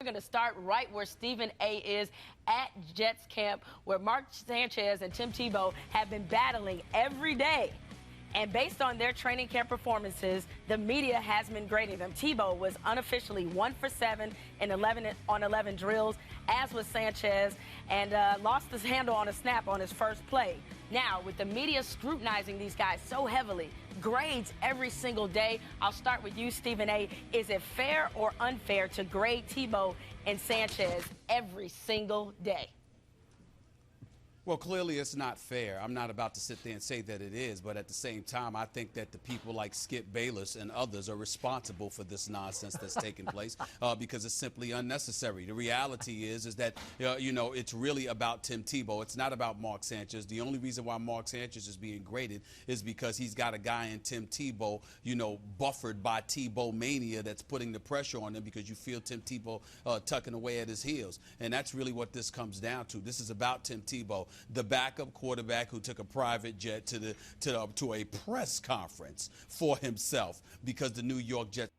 We're going to start right where Stephen A. is at Jets camp, where Mark Sanchez and Tim Tebow have been battling every day. And based on their training camp performances, the media has been grading them. Tebow was unofficially 1 for 7 in 11 drills, as was Sanchez, and lost his handle on a snap on his first play. Now, with the media scrutinizing these guys so heavily, grades every single day, I'll start with you, Stephen A. Is it fair or unfair to grade Tebow and Sanchez every single day? Well, clearly it's not fair. I'm not about to sit there and say that it is, but at the same time, I think that the people like Skip Bayless and others are responsible for this nonsense that's taking place because it's simply unnecessary. The reality is that, it's really about Tim Tebow. It's not about Mark Sanchez. The only reason why Mark Sanchez is being graded is because he's got a guy in Tim Tebow, buffered by Tebow mania that's putting the pressure on him because you feel Tim Tebow tucking away at his heels. And that's really what this comes down to. This is about Tim Tebow, the backup quarterback who took a private jet to a press conference for himself because the New York Jets,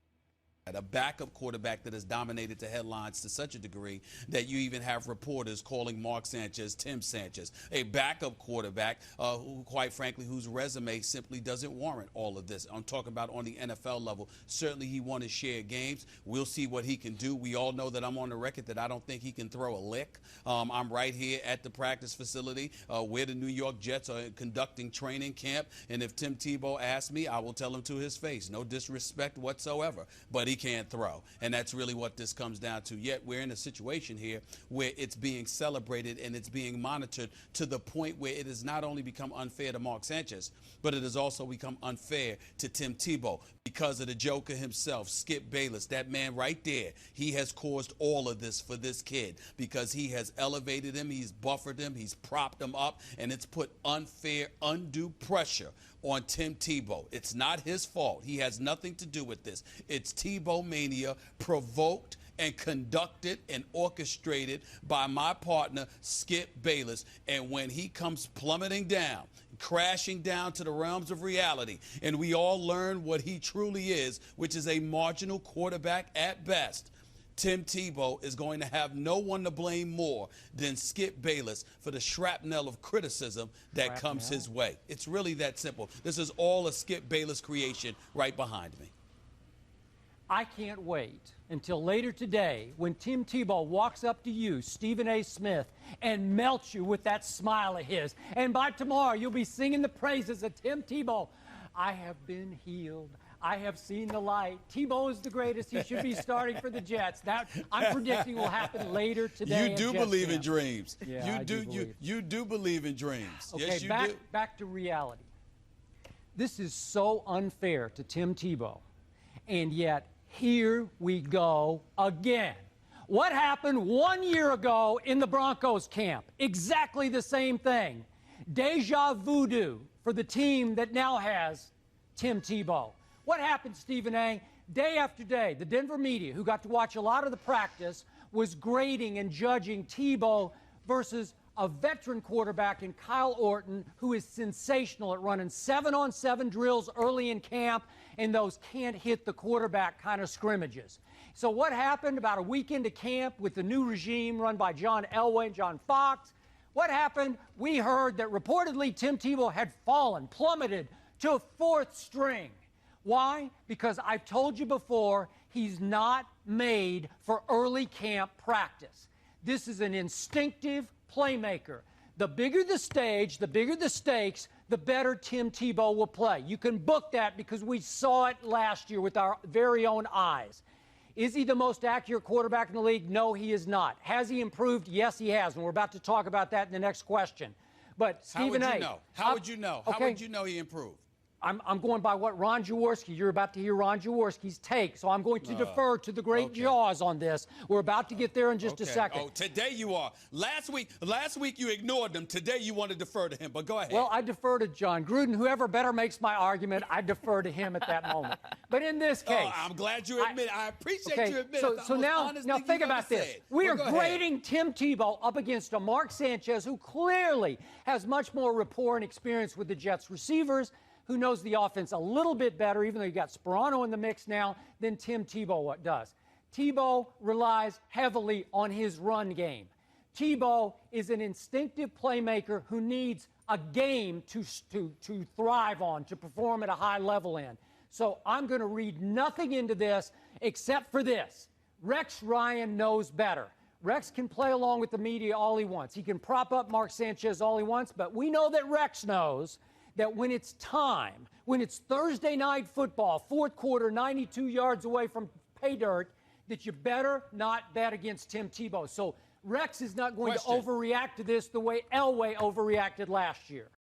a backup quarterback that has dominated the headlines to such a degree that you even have reporters calling Mark Sanchez Tim Sanchez, a backup quarterback who, quite frankly, whose resume simply doesn't warrant all of this. I'm talking about on the NFL level. Certainly he won his share of games. We'll see what he can do. We all know that I'm on the record that I don't think he can throw a lick. I'm right here at the practice facility where the New York Jets are conducting training camp, and if Tim Tebow asks me, I will tell him to his face. No disrespect whatsoever, but he can't throw. And that's really what this comes down to. Yet we're in a situation here where it's being celebrated and it's being monitored to the point where it has not only become unfair to Mark Sanchez, but it has also become unfair to Tim Tebow because of the Joker himself, Skip Bayless. That man right there, he has caused all of this for this kid because he has elevated him, he's buffered him, he's propped him up, and it's put unfair, undue pressure on Tim Tebow. It's not his fault. He has nothing to do with this. It's Tebow mania provoked and conducted and orchestrated by my partner, Skip Bayless. And when he comes plummeting down, crashing down to the realms of reality, and we all learn what he truly is, which is a marginal quarterback at best, Tim Tebow is going to have no one to blame more than Skip Bayless for the shrapnel of criticism that comes his way. It's really that simple. This is all a Skip Bayless creation right behind me. I can't wait until later today when Tim Tebow walks up to you, Stephen A. Smith, and melts you with that smile of his. And by tomorrow, you'll be singing the praises of Tim Tebow. I have been healed. I have seen the light. Tebow is the greatest. He should be starting for the Jets. That I'm predicting will happen later today. You do believe in dreams. Yeah, you do believe in dreams. Okay, yes, you do. Back to reality. This is so unfair to Tim Tebow, and yet here we go again. What happened 1 year ago in the Broncos camp? Exactly the same thing. Deja voodoo for the team that now has Tim Tebow. What happened, Stephen A.? Day after day, the Denver media, who got to watch a lot of the practice, was grading and judging Tebow versus a veteran quarterback in Kyle Orton, who is sensational at running 7-on-7 drills early in camp and those can't hit the quarterback kind of scrimmages. So what happened about a week into camp with the new regime run by John Elway and John Fox? What happened? We heard that reportedly Tim Tebow had plummeted to a fourth string. Why? Because I've told you before, he's not made for early camp practice. This is an instinctive playmaker. The bigger the stage, the bigger the stakes, the better Tim Tebow will play. You can book that because we saw it last year with our very own eyes. Is he the most accurate quarterback in the league? No, he is not. Has he improved? Yes, he has, and we're about to talk about that in the next question. But Stephen A. How would you know? How would you know he improved? I'm going by what Ron Jaworski, you're about to hear Ron Jaworski's take, so I'm going to defer to the great Jaws on this. We're about to get there in just a second. Oh, today you are. Last week you ignored him. Today you want to defer to him, but go ahead. Well, I defer to John Gruden. Whoever better makes my argument, I defer to him at that moment. But in this case... I'm glad you admit it. I appreciate you admitting it. So now think about this. We are grading Tim Tebow up against a Mark Sanchez who clearly has much more rapport and experience with the Jets receivers, who knows the offense a little bit better, even though you got Sperano in the mix now, than Tim Tebow does. Tebow relies heavily on his run game. Tebow is an instinctive playmaker who needs a game to thrive on, to perform at a high level in. So I'm going to read nothing into this except for this. Rex Ryan knows better. Rex can play along with the media all he wants. He can prop up Mark Sanchez all he wants, but we know that Rex knows that when it's time, when it's Thursday night football, fourth quarter, 92 yards away from pay dirt, that you better not bet against Tim Tebow. So Rex is not going to overreact to this the way Elway overreacted last year.